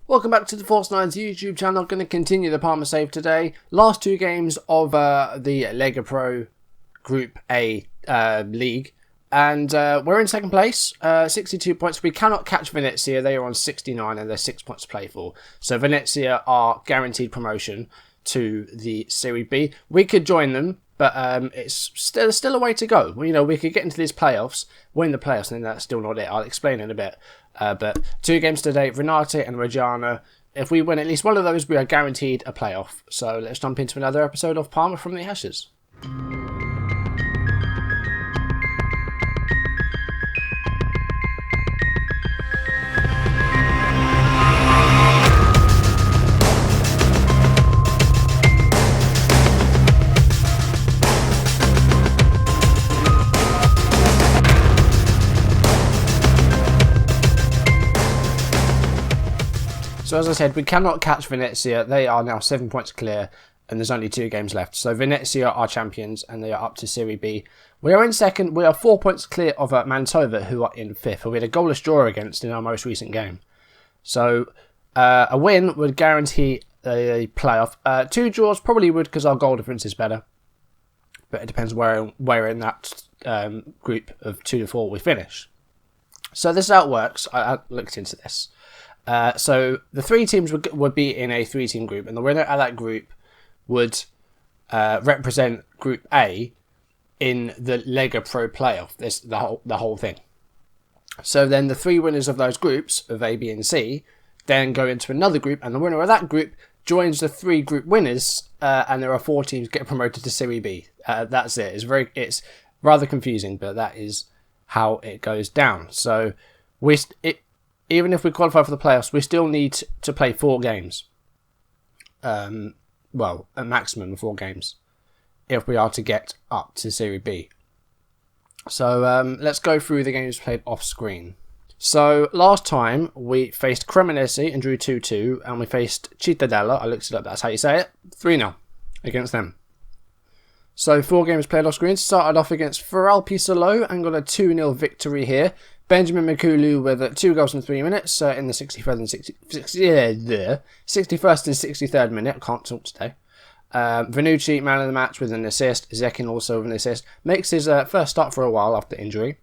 Welcome back to the Force Nines YouTube channel. I'm going to continue the Parma save today. Last two games of the Lega Pro Group A league. And we're in second place, 62 points. We cannot catch Venezia. They are on 69 and there's 6 points to play for. So Venezia are guaranteed promotion to the Serie B. We could join them, but it's still a way to go. You know, we could get into these playoffs, win the playoffs, and that's still not it. I'll explain in a bit. But 2 games today, Renate and Reggiana. If we win at least one of those, we are guaranteed a playoff. So let's jump into another episode of Parma from the Ashes. So as I said, we cannot catch Venezia. They are now 7 points clear and there's only 2 games left. So Venezia are champions and they are up to Serie B. We are in second. We are 4 points clear of Mantova, who are in fifth, who we had a goalless draw against in our most recent game. So a win would guarantee a playoff. 2 draws probably would, because our goal difference is better. But it depends where in that group of 2 to 4 we finish. So this is how it works. I looked into this. So the 3 teams would be in a 3-team group, and the winner of that group would represent Group A in the Lega Pro playoff. This the whole thing. So then the 3 winners of those groups of A, B, and C then go into another group, and the winner of that group joins the 3 group winners, and there are 4 teams get promoted to Serie B. That's it. It's rather confusing, but that is how it goes down. So even if we qualify for the playoffs, we still need to play 4 games. Well, a maximum of 4 games if we are to get up to Serie B. So let's go through the games played off screen. So last time we faced Cremonese and drew 2-2, and we faced Cittadella, I looked it up, that's how you say it, 3-0 against them. So 4 games played off screen. Started off against Feralpi and got a 2-0 victory here. Benjamin Mikulu with 2 goals in 3 minutes in the 61st and 63rd minute. I can't talk today. Vanucci, man of the match, with an assist. Zekin also with an assist. Makes his first start for a while after injury.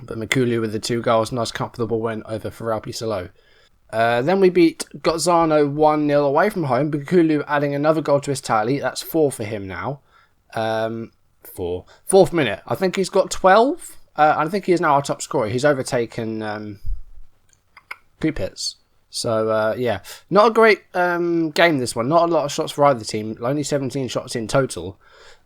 But Mikulu with the 2 goals. Nice comfortable win over Feralpi. Then we beat Gozzano 1-0 away from home. Mikulu adding another goal to his tally. That's 4 for him now. 4th minute. I think he's got 12. I think he is now our top scorer. He's overtaken Kupitz. So, yeah. Not a great game, this one. Not a lot of shots for either team. Only 17 shots in total.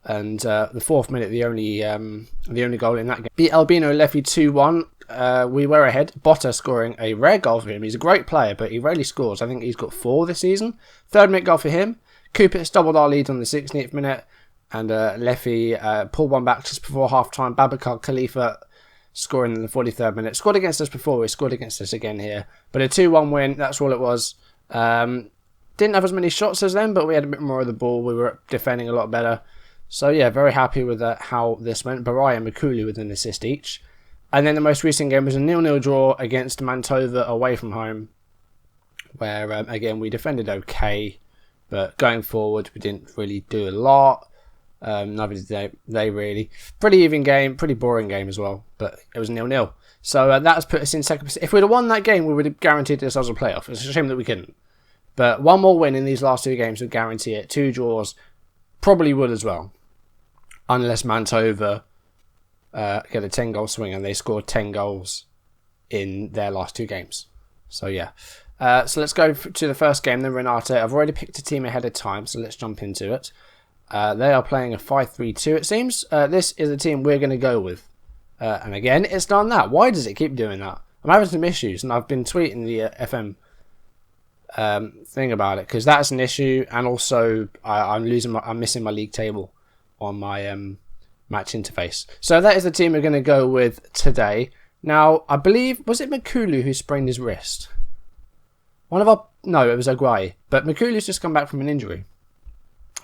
And the 4th minute, the only goal in that game. Beat Albino Leffi 2-1. We were ahead. Botta scoring a rare goal for him. He's a great player, but he rarely scores. I think he's got 4 this season. 3rd minute goal for him. Kupitz doubled our lead on the 16th minute. And Leffi pulled one back just before half-time. Babacar Khalifa scoring in the 43rd minute. Scored against us before. He scored against us again here. But a 2-1 win. That's all it was. Didn't have as many shots as them, but we had a bit more of the ball. We were defending a lot better. So, yeah, very happy with how this went. Barai and Mikulu with an assist each. And then the most recent game was a 0-0 draw against Mantova away from home. Where, again, we defended okay. But going forward, we didn't really do a lot. Neither did they really. Pretty even game, pretty boring game as well, but it was 0-0. So that has put us in second position. If we'd have won that game, we would have guaranteed ourselves a playoff. It's a shame that we couldn't. But 1 more win in these last 2 games would guarantee it. 2 draws probably would as well. Unless Mantova get a 10-goal swing and they scored 10 goals in their last 2 games. So yeah. So let's go to the first game then, Renate. I've already picked a team ahead of time, so let's jump into it. They are playing a 5-3-2, it seems. This is the team we're going to go with. And again, it's done that. Why does it keep doing that? I'm having some issues, and I've been tweeting the FM thing about it, because that's an issue, and also I'm missing my league table on my match interface. So that is the team we're going to go with today. Now, I believe, was it Mikulu who sprained his wrist? No, it was Aguay. But Mikulu's just come back from an injury.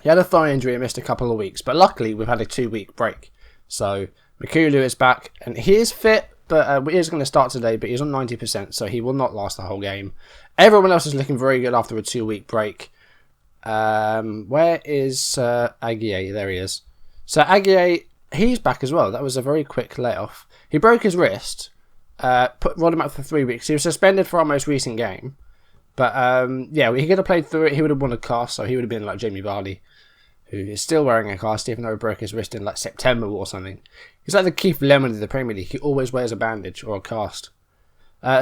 He had a thigh injury and missed a couple of weeks, but luckily we've had a 2-week break. So Mikulu is back and he is fit. but he is going to start today, but he's on 90%, so he will not last the whole game. Everyone else is looking very good after a 2-week break. Where is Aguier? There he is. So Aguier, he's back as well. That was a very quick layoff. He broke his wrist, rolled him out for 3 weeks. He was suspended for our most recent game. But yeah, he could have played through it. He would have won a cast, so he would have been like Jamie Vardy, who is still wearing a cast, even though he broke his wrist in like September or something. He's like the Keith Lemon of the Premier League. He always wears a bandage or a cast.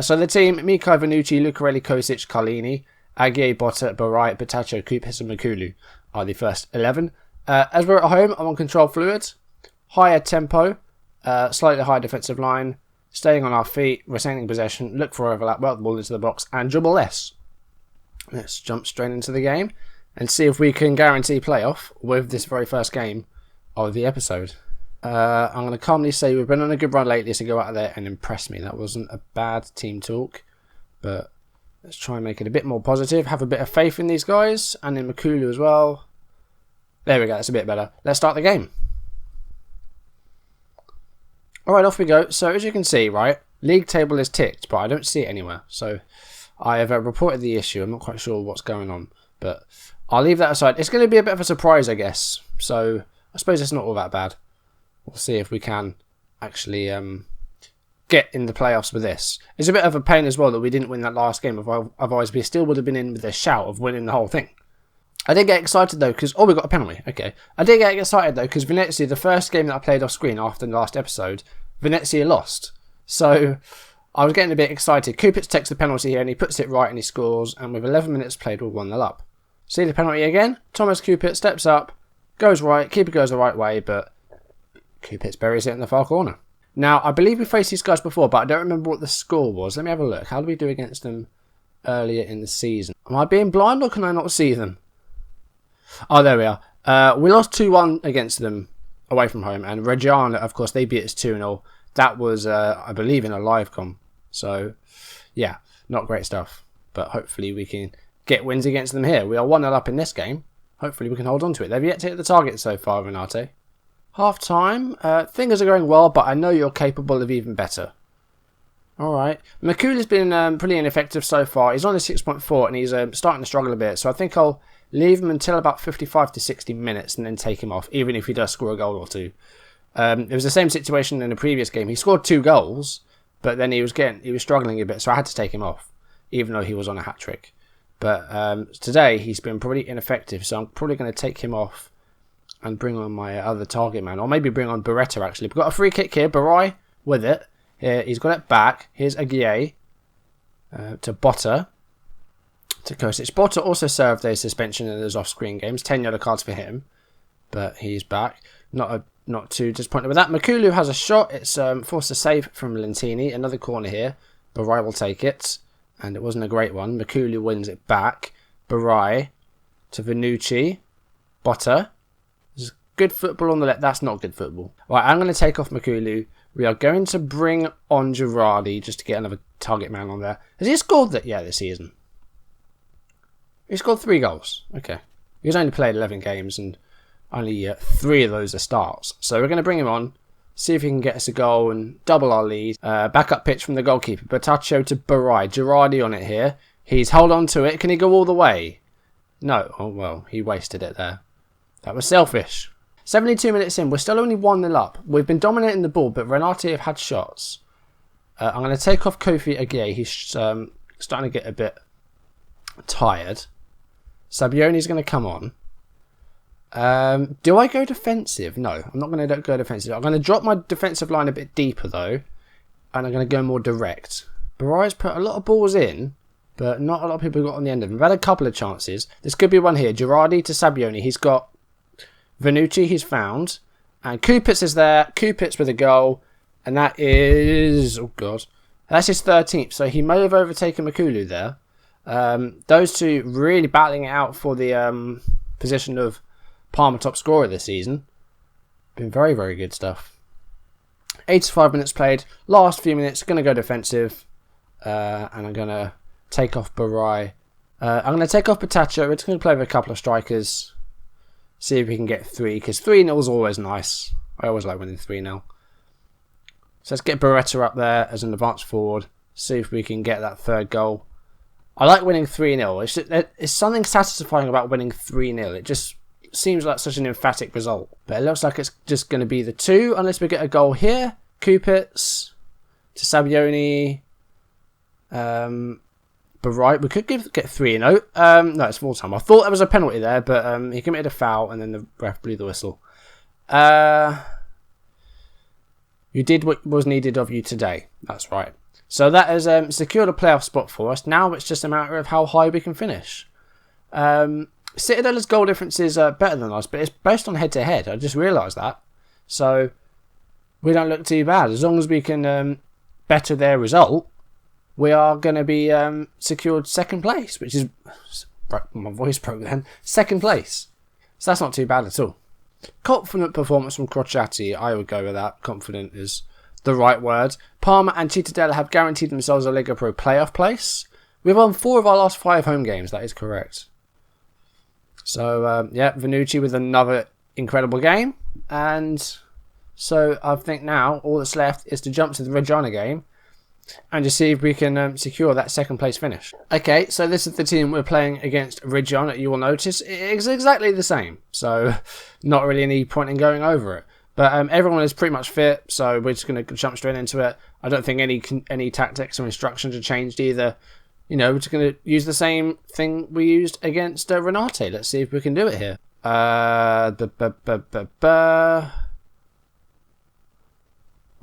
So the team, Mikai, Vanucci, Lucarelli, Kosic, Carlini, Aguier, Botta, Barai, Batacho, Kupis and Makulu are the first 11. As we're at home, I'm on control fluid. Higher tempo, slightly higher defensive line, staying on our feet, retaining possession, look for overlap, well the ball into the box, and dribble less. Let's jump straight into the game and see if we can guarantee playoff with this very first game of the episode. I'm going to calmly say we've been on a good run lately, so go out there and impress me. That wasn't a bad team talk, but let's try and make it a bit more positive. Have a bit of faith in these guys and in Makulu as well. There we go, that's a bit better. Let's start the game. Alright, off we go. So as you can see, right, league table is ticked, but I don't see it anywhere. So I have reported the issue. I'm not quite sure what's going on, but I'll leave that aside. It's going to be a bit of a surprise, I guess. So I suppose it's not all that bad. We'll see if we can actually get in the playoffs with this. It's a bit of a pain as well that we didn't win that last game. Otherwise, we still would have been in with a shout of winning the whole thing. I did get excited though because... Oh, we got a penalty. Okay. I did get excited though because Venezia, the first game that I played off screen after the last episode, Venezia lost. So I was getting a bit excited. Kupits takes the penalty here and he puts it right and he scores. And with 11 minutes played, we're 1-0 up. See the penalty again? Thomas Kupits steps up, goes right, keeper goes the right way, but Kupits buries it in the far corner. Now, I believe we faced these guys before, but I don't remember what the score was. Let me have a look. How did we do against them earlier in the season? Am I being blind or can I not see them? Oh, there we are. We lost 2-1 against them away from home. And Reggiana, of course, they beat us 2-0. That was, I believe, in a live com. So, yeah, not great stuff. But hopefully we can get wins against them here. We are 1-0 up in this game. Hopefully we can hold on to it. They've yet to hit the target so far, Renate. Half time. Things are going well, but I know you're capable of even better. Alright. Makula's been pretty ineffective so far. He's on a 6.4 and he's starting to struggle a bit. So I think I'll leave him until about 55 to 60 minutes and then take him off, even if he does score a goal or two. It was the same situation in the previous game. He scored 2 goals, but then he was struggling a bit, so I had to take him off, even though he was on a hat-trick. But today, he's been pretty ineffective, so I'm probably going to take him off and bring on my other target man, or maybe bring on Beretta, actually. We've got a free kick here, Barai with it. Here, he's got it back. Here's Aguier to Botta. To Kosic. Botta also served a suspension in those off-screen games. 10 yellow cards for him, but he's back. Not too disappointed with that. Makulu has a shot. It's forced a save from Lentini. Another corner here. Barai will take it, and it wasn't a great one. Makulu wins it back. Barai to Vanucci. Botta. There's good football on the left. That's not good football. Right, I'm going to take off Makulu. We are going to bring on Girardi just to get another target man on there. Has he scored that? Yeah, this season. He scored 3 goals. Okay. He's only played 11 games and only 3 of those are starts. So we're going to bring him on, see if he can get us a goal and double our lead. Backup pitch from the goalkeeper. Batacho to Barai. Girardi on it here. He's hold on to it. Can he go all the way? No. Oh, well, he wasted it there. That was selfish. 72 minutes in. We're still only 1-0 up. We've been dominating the ball, but Renate have had shots. I'm going to take off Kofi Aguier. He's starting to get a bit tired. Sabioni's going to come on. Do I go defensive? No, I'm not going to go defensive. I'm going to drop my defensive line a bit deeper, though. And I'm going to go more direct. Barai's put a lot of balls in, but not a lot of people got on the end of them. We've had a couple of chances. This could be one here. Girardi to Sabioni. He's got Vanucci he's found. And Kupits is there. Kupits with a goal. And that is... Oh, God. That's his 13th. So he may have overtaken Makulu there. Those two really battling it out for the position of Parma top scorer this season. Been very, very good stuff. 85 minutes played. Last few minutes, going to go defensive. And I'm going to take off Barai. I'm going to take off Batacho. It's going to play with a couple of strikers. See if we can get 3. Because 3-0 is always nice. I always like winning 3-0. So let's get Beretta up there as an advanced forward. See if we can get that third goal. I like winning 3-0. It's something satisfying about winning 3-0. It just seems like such an emphatic result. But it looks like it's just going to be the 2 unless we get a goal here. Kupitz to Savioni. But right, we could get 3-0. No, it's full time. I thought there was a penalty there, but he committed a foul and then the ref blew the whistle. You did what was needed of you today. That's right. So that has secured a playoff spot for us. Now it's just a matter of how high we can finish. Citadel's goal difference is better than us, but it's based on head-to-head. I just realised that. So we don't look too bad. As long as we can better their result, we are going to be secured second place, which is... My voice broke then. Second place. So that's not too bad at all. Confident performance from Crociati. I would go with that. Confident is the right word. Parma and Cittadella have guaranteed themselves a Lega Pro playoff place. We've won 4 of our last 5 home games. That is correct. So, yeah, Vannucci with another incredible game. And so I think now all that's left is to jump to the Reggiana game and just see if we can secure that second place finish. Okay, so this is the team we're playing against Reggiana. You will notice it's exactly the same. So not really any point in going over it. But everyone is pretty much fit, so we're just going to jump straight into it. I don't think any tactics or instructions are changed either. You know, we're just going to use the same thing we used against Renate. Let's see if we can do it here. I'll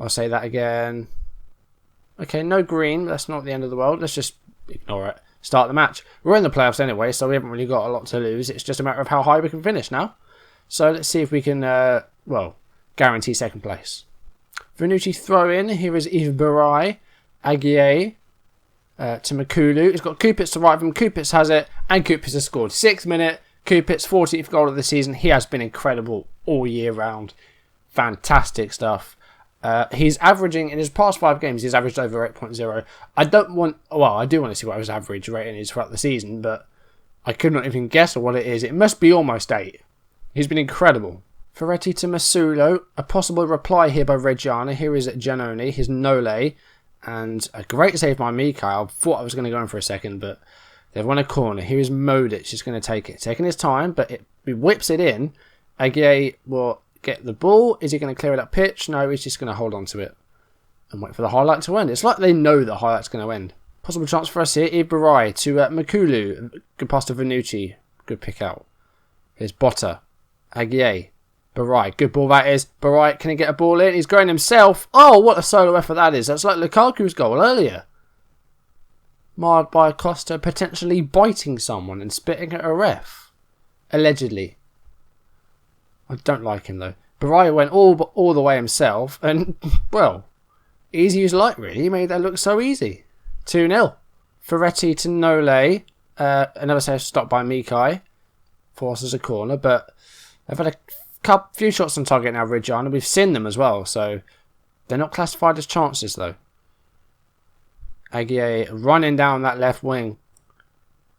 say that again. Okay, no green. That's not the end of the world. Let's just ignore it. Start the match. We're in the playoffs anyway, so we haven't really got a lot to lose. It's just a matter of how high we can finish now. So let's see if we can, guarantee second place. Vannucci throw in. Here is Yves Barai. Aguier to Makulu. He's got Kupitz to right of him. Kupitz has it, and Kupitz has scored. 6th minute. Kupitz, 14th goal of the season. He has been incredible all year round. Fantastic stuff. He's averaging, in his past 5 games, he's averaged over 8.0. I do want to see what his average rating is throughout the season, but I could not even guess what it is. It must be almost 8. He's been incredible. Ferretti to Masulo. A possible reply here by Reggiana. Here is Giannoni, his Nole, and a great save by Mika. I thought I was going to go in for a second, but they've won a corner. Here is Modic. He's going to take it. Taking his time, but he whips it in. Aguier will get the ball. Is he going to clear it up pitch? No, he's just going to hold on to it and wait for the highlight to end. It's like they know the highlight's going to end. Possible chance for us here. Ibarai to Makulu. Good pass to Vannucci. Good pick out. Here's Botta. Aguier. Barai. Good ball that is. Barai, can he get a ball in? He's going himself. Oh, what a solo effort that is. That's like Lukaku's goal earlier. Marred by Costa potentially biting someone and spitting at a ref. Allegedly. I don't like him though. Barai went all the way himself and, well, easy as light really. He made that look so easy. 2-0. Ferretti to Nole. Another save stopped by Mikai. Forces a corner, but they've had a few shots on target now, Reggiana. We've seen them as well, so they're not classified as chances though. Aguier running down that left wing.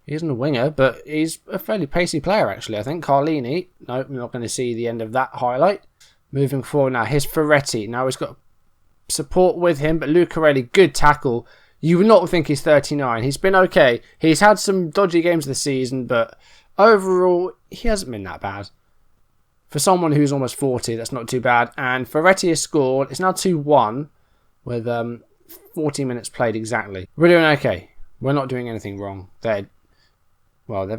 He isn't a winger, but he's a fairly pacey player, actually, I think. Carlini. No, we're not going to see the end of that highlight. Moving forward now. Here's Ferretti. Now he's got support with him, but Lucarelli, good tackle. You would not think he's 39. He's been okay. He's had some dodgy games this season, but overall, he hasn't been that bad. For someone who's almost 40, that's not too bad. And Ferretti has scored. It's now 2-1 with 40 minutes played exactly. We're doing okay. We're not doing anything wrong. They've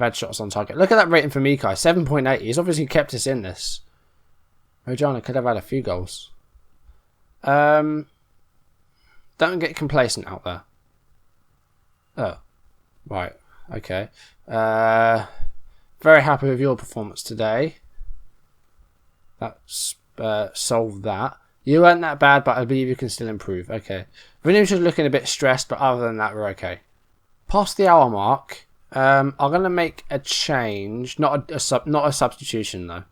had shots on target. Look at that rating for Mikai, 7.8. He's obviously kept us in this. Reggiana could have had a few goals. Don't get complacent out there. Oh, right. Okay. Very happy with your performance today. That's solved that. You weren't that bad, but I believe you can still improve. Okay. Vannucci's looking a bit stressed, but other than that, we're okay. Past the hour mark. I'm going to make a change. Not a substitution, though.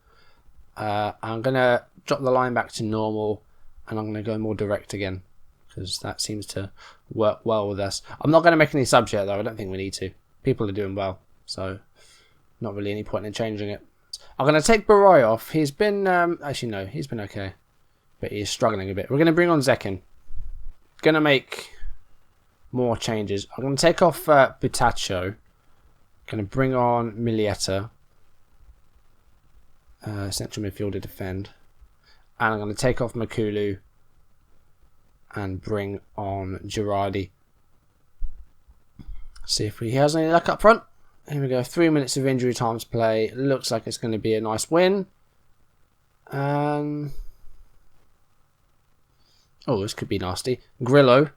I'm going to drop the line back to normal, and I'm going to go more direct again, because that seems to work well with us. I'm not going to make any subs yet, though. I don't think we need to. People are doing well, so not really any point in changing it. I'm going to take Barai off. He's been... actually, no, he's been okay. But he's struggling a bit. We're going to bring on Zekin. going to make more changes. I'm going to take off Butaccio. Going to bring on Milieta. Central midfielder defend. And I'm going to take off Makulu and bring on Girardi. See if he has any luck up front. Here we go. 3 minutes of injury time to play. Looks like it's going to be a nice win. Oh, this could be nasty. Grillo.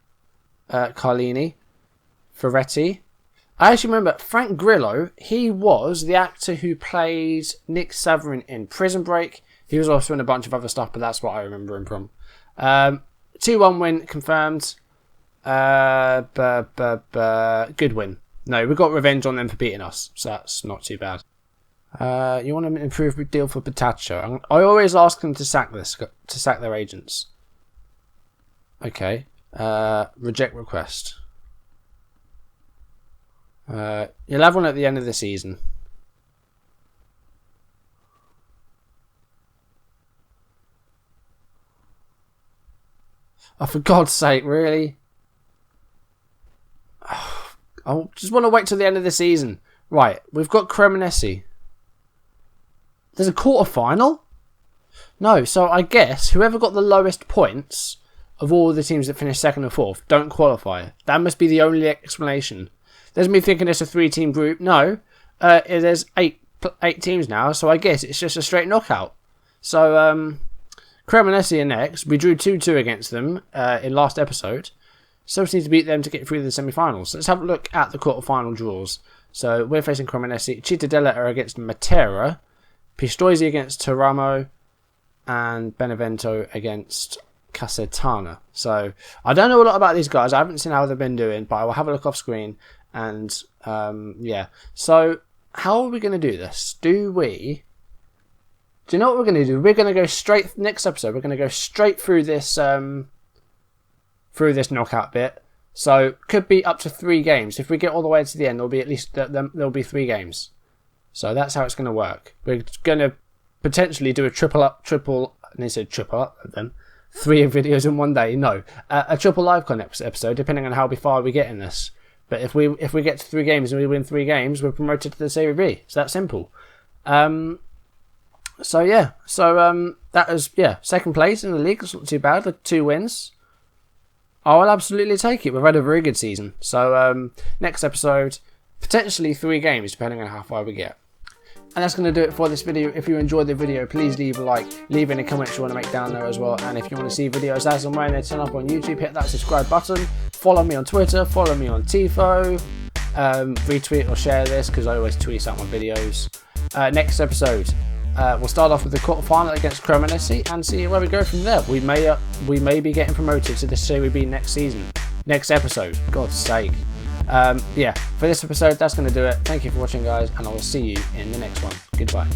Carlini. Ferretti. I actually remember Frank Grillo. He was the actor who played Nick Severin in Prison Break. He was also in a bunch of other stuff, but that's what I remember him from. 2-1 win confirmed. Good win. No, we got revenge on them for beating us, so that's not too bad. You want to improve the deal for Butaccio? I always ask them to sack their agents. Okay. Reject request. You'll have one at the end of the season. Oh, for God's sake, really? I just want to wait till the end of the season. Right, we've got Cremonese. There's a quarter-final? No, so I guess whoever got the lowest points of all the teams that finished second or fourth don't qualify. That must be the only explanation. There's me thinking it's a 3-team group. No, there's eight teams now, so I guess it's just a straight knockout. So, Cremonese are next. We drew 2-2 against them in last episode. So we need to beat them to get through the semi-finals. Let's have a look at the quarter-final draws. So we're facing Cremonese. Cittadella are against Matera. Pistoia against Teramo. And Benevento against Casertana. So I don't know a lot about these guys. I haven't seen how they've been doing, but I will have a look off screen. And yeah. So how are we going to do this? Do you know what we're going to do? We're going to go straight, next episode, we're going to go straight through this knockout bit. So could be up to 3 games. If we get all the way to the end, there'll be at least there'll be 3 games. So that's how it's going to work. We're going to potentially do a triple up then. 3 videos in one day. No, a triple livecon episode, depending on how far we get in this. But if we get to 3 games and we win 3 games, we're promoted to the Serie B. It's that simple. So yeah, that was second place in the league. It's not too bad. The 2 wins. I will absolutely take it. We've had a very good season. So next episode, potentially 3 games, depending on how far we get. And that's going to do it for this video. If you enjoyed the video, please leave a like, leave any comments you want to make down there as well. And if you want to see videos as and when they turn up on YouTube, hit that subscribe button. Follow me on Twitter, follow me on Tifo. Retweet or share this because I always tweet out my videos. Next episode, we'll start off with the quarterfinal against Cremonese and see where we go from there. We may be getting promoted to the Serie B next season. Next episode, God's sake. Yeah, for this episode, that's going to do it. Thank you for watching, guys, and I will see you in the next one. Goodbye.